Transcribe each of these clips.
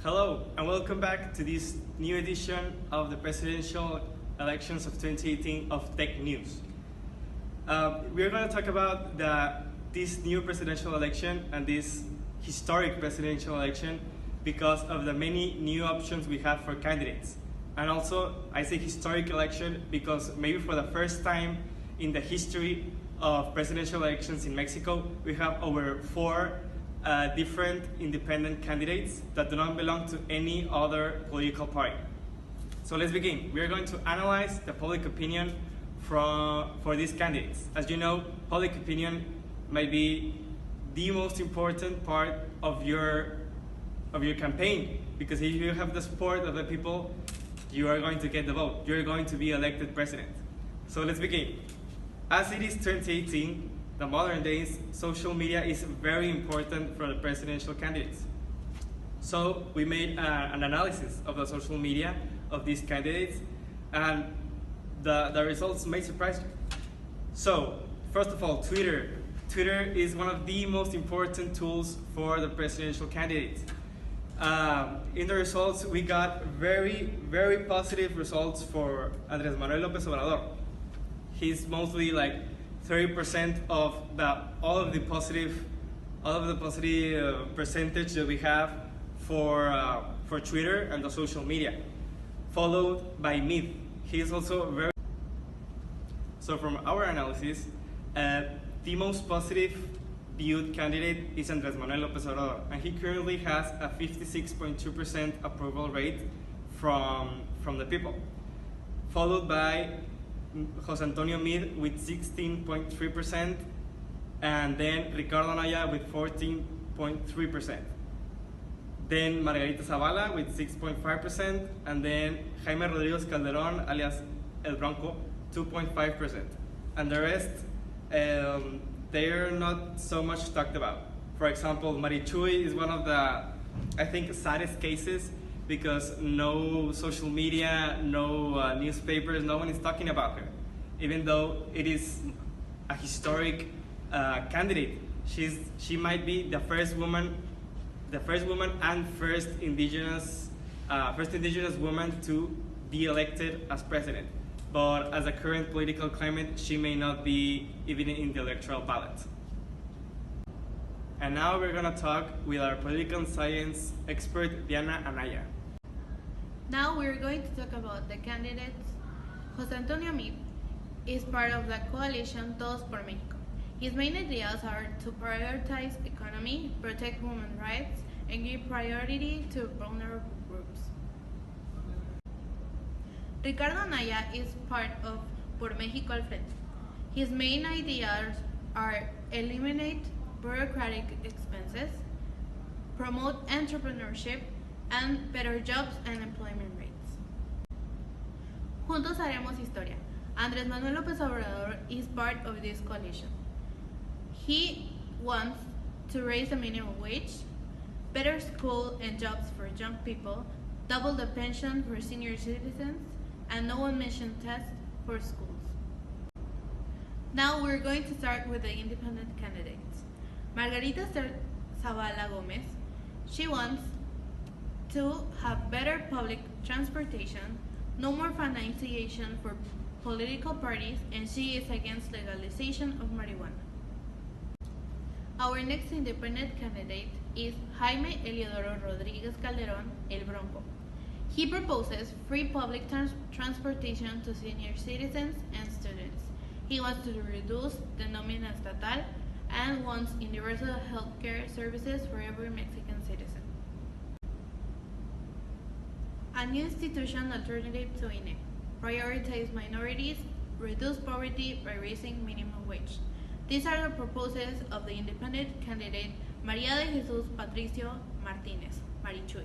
Hello, and welcome back to this new edition of the presidential elections of 2018 of Tech News. We're going to talk about this new presidential election and this historic presidential election because of the many new options we have for candidates. And also, I say historic election because maybe for the first time in the history of presidential elections in Mexico, we have over four different independent candidates that do not belong to any other political party. So let's begin. We are going to analyze the public opinion for these candidates. As you know, public opinion might be the most important part of your campaign, because if you have the support of the people, you are going to get the vote. You're going to be elected president. So let's begin. As it is 2018, the modern days, social media is very important for the presidential candidates. So we made an analysis of the social media of these candidates, and the results may surprise you. So, first of all, Twitter. Twitter is one of the most important tools for the presidential candidates. In the results, we got very, very positive results for Andrés Manuel López Obrador. He's mostly like 30% of all of the positive percentage that we have for Twitter and the social media, followed by Myth. He is also very. So from our analysis, the most positive viewed candidate is Andrés Manuel López Obrador, and he currently has a 56.2% approval rate from the people, followed by José Antonio Meade with 16.3%, and then Ricardo Anaya with 14.3%. Then Margarita Zavala with 6.5%, and then Jaime Rodríguez Calderón, alias El Bronco, 2.5%. And the rest, they're not so much talked about. For example, Marichuy is one of the, I think, saddest cases, because no social media, no newspapers, no one is talking about her. Even though it is a historic candidate, she might be the first woman and first indigenous woman to be elected as president. But as a current political climate, she may not be even in the electoral ballot. And now we're gonna talk with our political science expert, Diana Anaya. Now we're going to talk about the candidates. José Antonio Meade is part of the coalition Todos por México. His main ideas are to prioritize economy, protect women's rights, and give priority to vulnerable groups. Ricardo Anaya is part of Por México al Frente. His main ideas are eliminate bureaucratic expenses, promote entrepreneurship, and better jobs and employment rates. Juntos haremos historia. Andrés Manuel López Obrador is part of this coalition. He wants to raise the minimum wage, better school and jobs for young people, double the pension for senior citizens, and no admission test for schools. Now we're going to start with the independent candidates. Margarita Zavala Gómez, she wants to have better public transportation, no more financiation for political parties, and she is against legalization of marijuana. Our next independent candidate is Jaime Eliodoro Rodríguez Calderón, El Bronco. He proposes free public transportation to senior citizens and students. He wants to reduce the nómina estatal and wants universal health care services for every Mexican citizen. A new institution alternative to INE. Prioritize minorities, reduce poverty by raising minimum wage. These are the proposals of the independent candidate María de Jesús Patricio Martínez, Marichuy.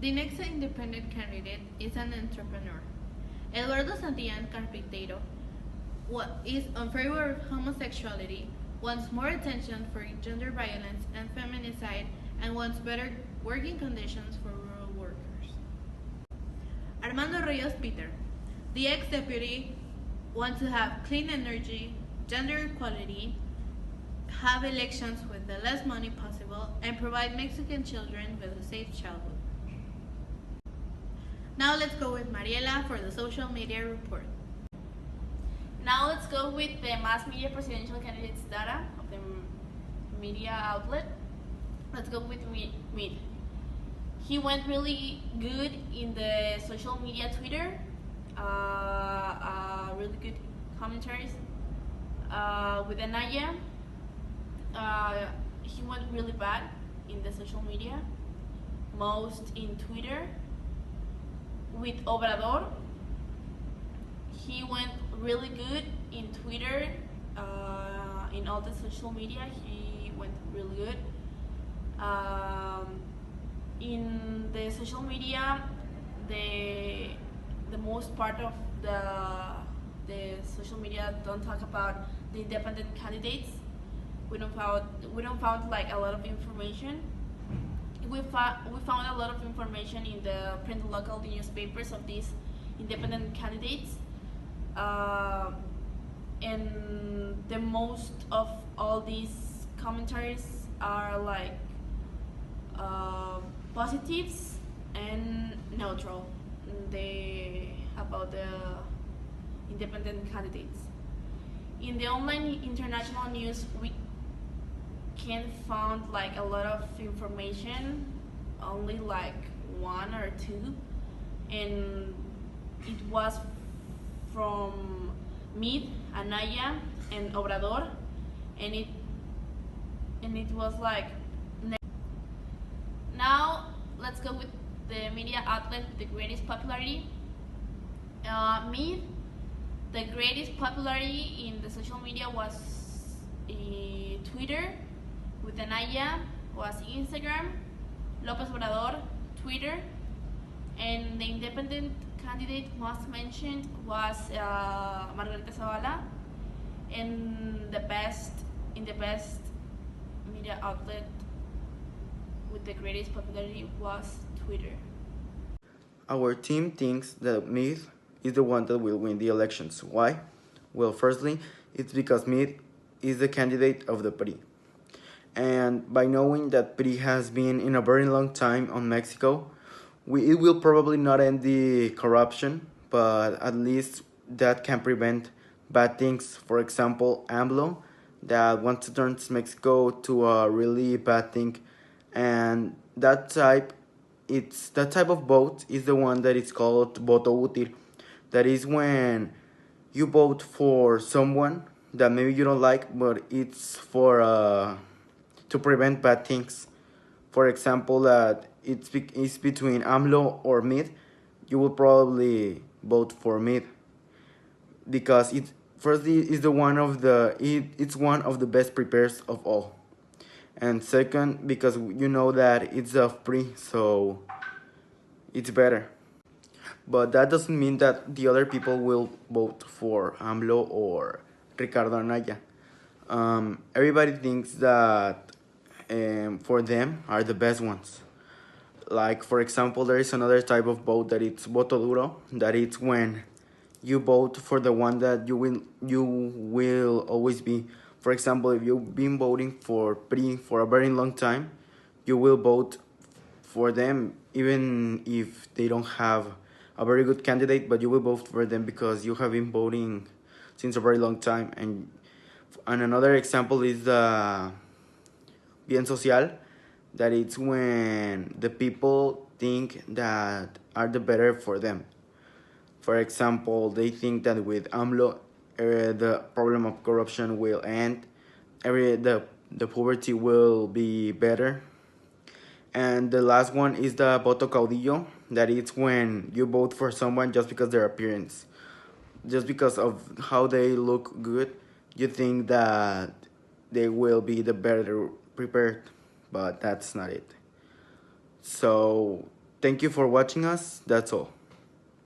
The next independent candidate is an entrepreneur. Eduardo Santillán Carpinteiro is in favor of homosexuality, wants more attention for gender violence and feminicide, and wants better working conditions for rural workers. Armando Ríos Peter, the ex-deputy, wants to have clean energy, gender equality, have elections with the less money possible, and provide Mexican children with a safe childhood. Now let's go with Mariela for the social media report. Now let's go with the mass media presidential candidates data of the media outlet. Let's go with Mead. He went really good in the social media Twitter. Really good commentaries. With Anaya, he went really bad in the social media, most in Twitter. With Obrador, he went really good in Twitter, in all the social media, he went really good. In the social media, the most part of the social media don't talk about the independent candidates. We don't found like a lot of information. We found a lot of information in the print local newspapers of these independent candidates, and the most of all these commentaries are like positives and neutral. They about the independent candidates. In the online international news, we can't find like a lot of information, only like one or two, and it was from Mead, Anaya, and Obrador, and it was like. Now let's go with the media outlet with the greatest popularity. Mead, the greatest popularity in the social media was Twitter. With Anaya was Instagram, López Obrador, Twitter, and the independent candidate most mentioned was Margarita Zavala, and the best media outlet with the greatest popularity was Twitter. Our team thinks that Mead is the one that will win the elections. Why? Well, firstly, it's because Mead is the candidate of the PRI. And by knowing that PRI has been in a very long time on Mexico, it will probably not end the corruption, but at least that can prevent bad things. For example, AMLO, that wants to turn Mexico to a really bad thing, and that type of vote is the one that is called voto útil. That is when you vote for someone that maybe you don't like, but it's for to prevent bad things. For example, that it's between AMLO or Mead, you will probably vote for Mead because it firstly is it's one of the best prepares of all, and second because you know that it's free, so it's better. But that doesn't mean that the other people will vote for AMLO or Ricardo Anaya. Everybody thinks that for them are the best ones. Like, for example, there is another type of vote that it's voto duro, that it's when you vote for the one that you will always be. For example, if you've been voting for PRI for a very long time, you will vote for them even if they don't have a very good candidate, but you will vote for them because you have been voting since a very long time. And another example is the bien social, that it's when the people think that are the better for them. For example, they think that with AMLO, the problem of corruption will end, the poverty will be better. And the last one is the voto caudillo, that it's when you vote for someone just because their appearance, just because of how they look good, you think that they will be the better prepared, but that's not it. So thank you for watching us. That's all.